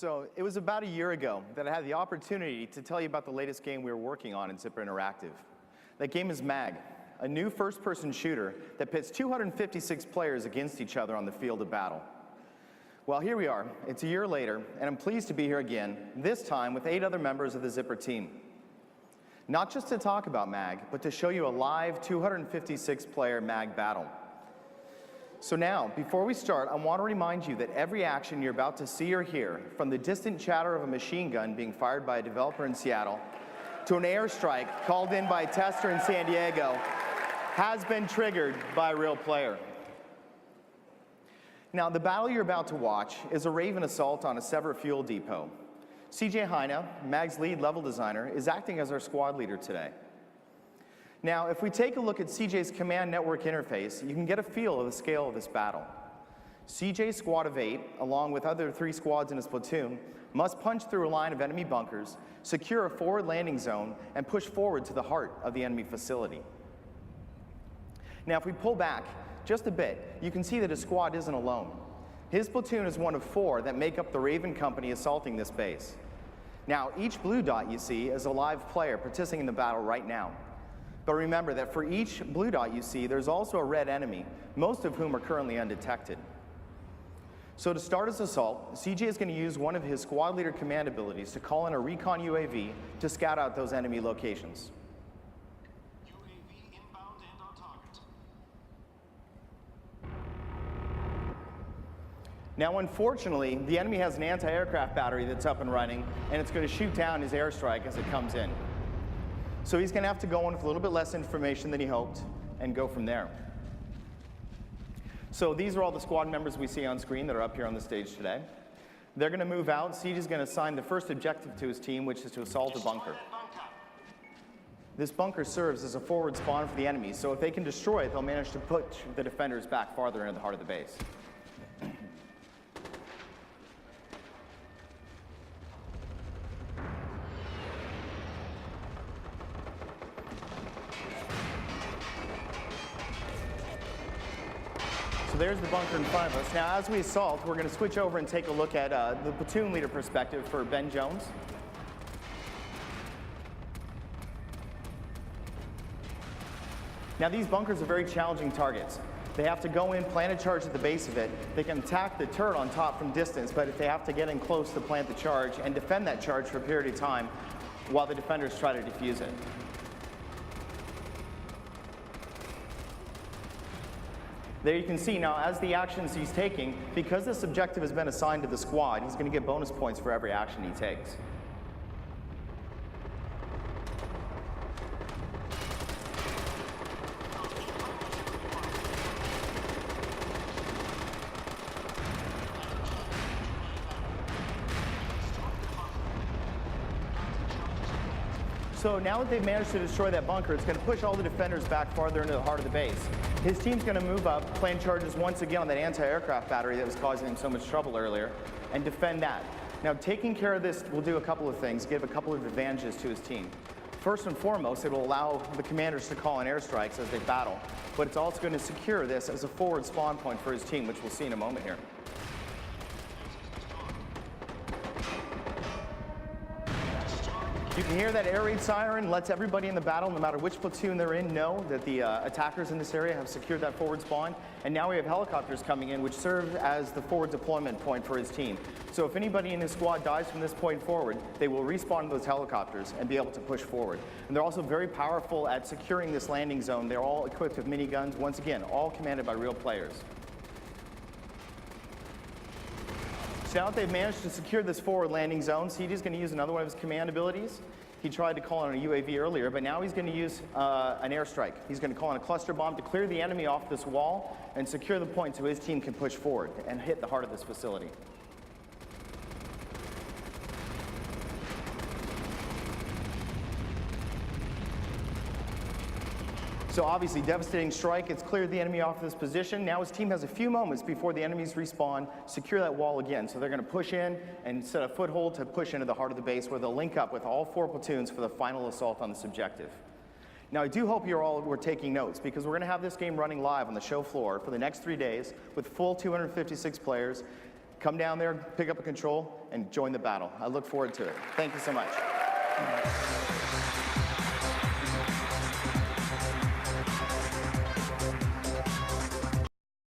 So it was about a year ago that I had the opportunity to tell you about the latest game we were working on in Zipper Interactive. That game is MAG, a new first-person shooter that pits 256 players against each other on the field of battle. Well, here we are. It's a year later, and I'm pleased to be here again, this time with 8 other members of the Zipper team. Not just to talk about MAG, but to show you a live 256-player MAG battle. So now, before we start, I want to remind you that every action you're about to see or hear, from the distant chatter of a machine gun being fired by a developer in Seattle, to an airstrike called in by a tester in San Diego, has been triggered by a real player. Now, the battle you're about to watch is a Raven assault on a Sever fuel depot. CJ Heine, MAG's lead level designer, is acting as our squad leader today. Now, if we take a look at CJ's command network interface, you can get a feel of the scale of this battle. CJ's squad of 8, along with other 3 squads in his platoon, must punch through a line of enemy bunkers, secure a forward landing zone, and push forward to the heart of the enemy facility. Now, if we pull back just a bit, you can see that his squad isn't alone. His platoon is one of 4 that make up the Raven company assaulting this base. Now, each blue dot you see is a live player participating in the battle right now. But remember that for each blue dot you see, there's also a red enemy, most of whom are currently undetected. So to start his assault, CJ is going to use one of his squad leader command abilities to call in a recon UAV to scout out those enemy locations. UAV inbound and on target. Now, unfortunately, the enemy has an anti-aircraft battery that's up and running, and it's going to shoot down his airstrike as it comes in. So he's going to have to go in with a little bit less information than he hoped and go from there. So these are all the squad members we see on screen that are up here on the stage today. They're going to move out. CJ is going to assign the first objective to his team, which is to assault a bunker. This bunker serves as a forward spawn for the enemy, so if they can destroy it, they'll manage to push the defenders back farther into the heart of the base. So there's the bunker in front of us. Now, as we assault, we're going to switch over and take a look at the platoon leader perspective for Ben Jones. Now, these bunkers are very challenging targets. They have to go in, plant a charge at the base of it. They can attack the turret on top from distance, but if they have to get in close to plant the charge and defend that charge for a period of time while the defenders try to defuse it. There you can see now, as the actions he's taking, because this objective has been assigned to the squad, he's going to get bonus points for every action he takes. So now that they've managed to destroy that bunker, it's going to push all the defenders back farther into the heart of the base. His team's going to move up, plant charges once again on that anti-aircraft battery that was causing him so much trouble earlier, and defend that. Now, taking care of this will do a couple of things, give a couple of advantages to his team. First and foremost, it will allow the commanders to call in airstrikes as they battle, but it's also going to secure this as a forward spawn point for his team, which we'll see in a moment here. You can hear that air raid siren, lets everybody in the battle, no matter which platoon they're in, know that the attackers in this area have secured that forward spawn. And now we have helicopters coming in, which serve as the forward deployment point for his team. So if anybody in his squad dies from this point forward, they will respawn those helicopters and be able to push forward. And they're also very powerful at securing this landing zone. They're all equipped with miniguns, once again, all commanded by real players. So now that they've managed to secure this forward landing zone, CJ is going to use another one of his command abilities. He tried to call in a UAV earlier, but now he's going to use an airstrike. He's going to call in a cluster bomb to clear the enemy off this wall and secure the point so his team can push forward and hit the heart of this facility. So obviously, devastating strike. It's cleared the enemy off this position. Now his team has a few moments before the enemies respawn, secure that wall again. So they're going to push in and set a foothold to push into the heart of the base where they'll link up with all 4 platoons for the final assault on this objective. Now, I do hope you all were taking notes because we're going to have this game running live on the show floor for the next 3 days with full 256 players. come down there, pick up a control, and join the battle. I look forward to it. Thank you so much.